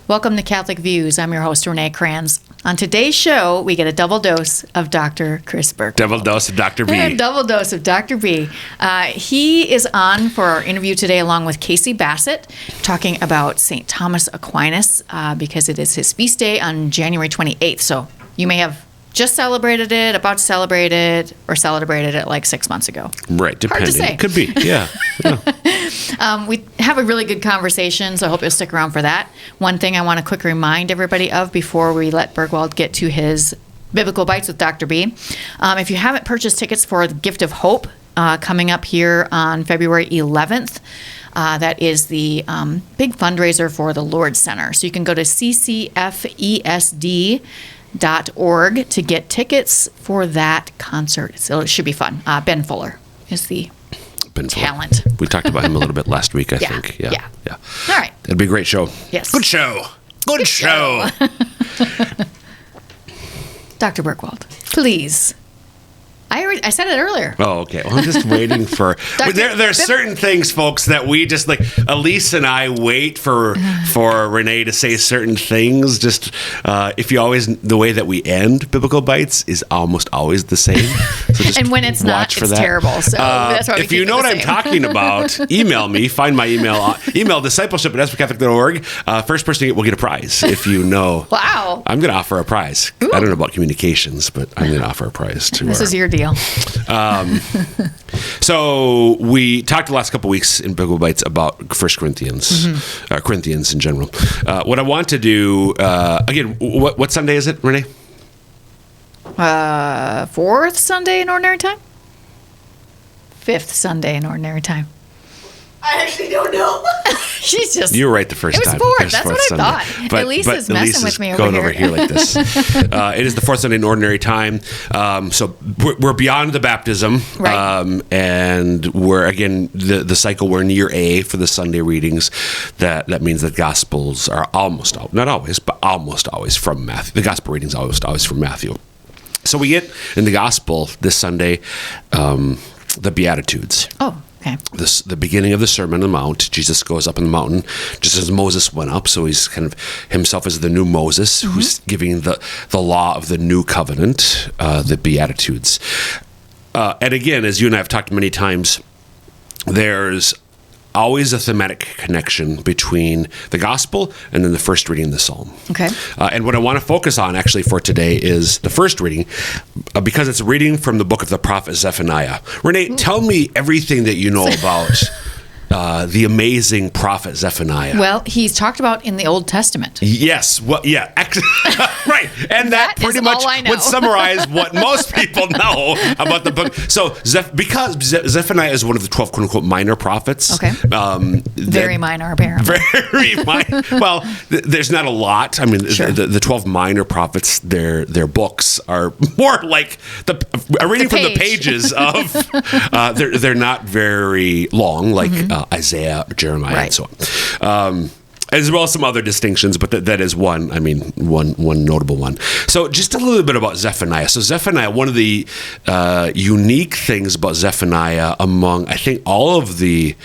Welcome to Catholic Views. I'm your host, Renae Kranz. On today's show, we get a double dose of Dr. Chris Burke. Double dose of Dr. B. Double dose of Dr. B. He is on for our interview today along with Casey Bassett, talking about St. Thomas Aquinas because it is his feast day on January 28th. So you may have just celebrated it, about to celebrate it, or celebrated it like 6 months ago. Right, depending. Hard to say. Could be, yeah. We have a really good conversation, so I hope you'll stick around for that. One thing I want to quickly remind everybody of before we let Bergwald get to his Biblical Bites with Dr. B. If you haven't purchased tickets for the Gift of Hope coming up here on February 11th, that is the big fundraiser for the Lourdes Center. So you can go to ccfesd.org to get tickets for that concert. So it should be fun. Ben Fuller is the talent. We talked about him a little bit last week, I think. Yeah. All right. It'd be a great show. Yes. Good show. Good show. Dr. Bergwald, please. I said it earlier. Oh, okay. Well, I'm just waiting for... There are certain things, folks, that we just like... Elise and I wait for Renae to say certain things. Just if you always... The way that we end Biblical Bites is almost always the same. So just and when it's not, it's terrible. So that's why we if you know what I'm talking about, email me. Find my email. Email discipleship@sfcatholic.org. First person will get a prize if you know. Wow. I'm going to offer a prize. Ooh. I don't know about communications, but I'm going to offer a prize to This is your deal. So we talked the last couple of weeks in Biblical Bites about 1 Corinthians, Corinthians in general. What I want to do, again, what Sunday is it, Renae? Fourth Sunday in Ordinary Time? Fifth Sunday in Ordinary Time. I actually don't know. She's just... You were right the first time. It was fourth. That's what I thought. But Elise is messing with me over going here. over here like this. It is the fourth Sunday in Ordinary Time. So we're beyond the baptism. Right. And we're, again, the cycle, we're in year A for the Sunday readings. That means the Gospels are almost, not always, but almost always from Matthew. The Gospel readings almost always from Matthew. So we get in the Gospel this Sunday the Beatitudes. Oh, okay. The beginning of the Sermon on the Mount. Jesus goes up on the mountain just as Moses went up. So he's kind of himself as the new Moses who's giving the law of the new covenant, the Beatitudes. And again, as you and I have talked many times, there's always a thematic connection between the gospel and then the first reading of the psalm. Okay. And what I want to focus on actually for today is the first reading, because it's a reading from the book of the prophet Zephaniah. Renae, tell me everything that you know about the amazing prophet Zephaniah. Well, he's talked about in the Old Testament. Yes. Well, yeah. Right. And that pretty much would summarize what most people know about the book. So, because Zephaniah is one of the 12 quote-unquote minor prophets. Okay. Very minor, apparently. Very minor. Well, there's not a lot. I mean, sure. the 12 minor prophets, their books are more like a reading from the pages of, they're not very long, like Isaiah, Jeremiah, and so on. As well as some other distinctions, but that is one notable one. So just a little bit about Zephaniah. So Zephaniah, one of the unique things about Zephaniah among, I think, all of the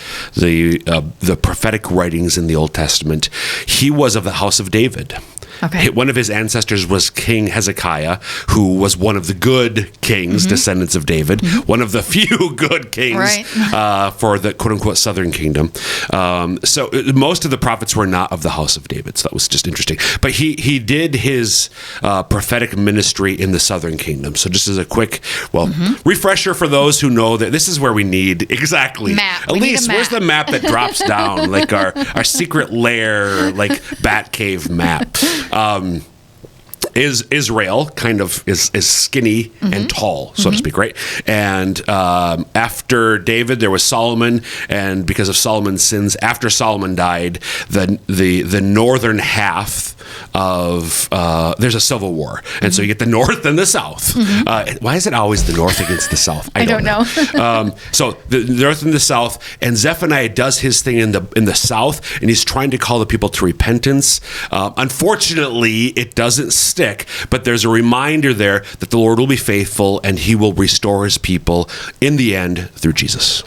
prophetic writings in the Old Testament, he was of the house of David. Okay. One of his ancestors was King Hezekiah, who was one of the good kings, descendants of David, one of the few good kings for the quote-unquote southern kingdom. So most of the prophets were not of the house of David, so that was just interesting. But he did his prophetic ministry in the southern kingdom. So just as a quick, refresher for those who know that this is where we need, exactly. Map. Elise, where's the map that drops down, like our secret lair, like Batcave map? Is Israel kind of is skinny and tall, so to speak, right? And after David, there was Solomon, and because of Solomon's sins, after Solomon died, the northern half of there's a civil war, and so you get the north and the south. Why is it always the north against the south? I don't know. So the north and the south, and Zephaniah does his thing in the south, and he's trying to call the people to repentance. Unfortunately, it doesn't stick, but there's a reminder there that the Lord will be faithful and he will restore his people in the end through Jesus.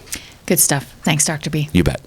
Good stuff. Thanks, Dr. B. You bet.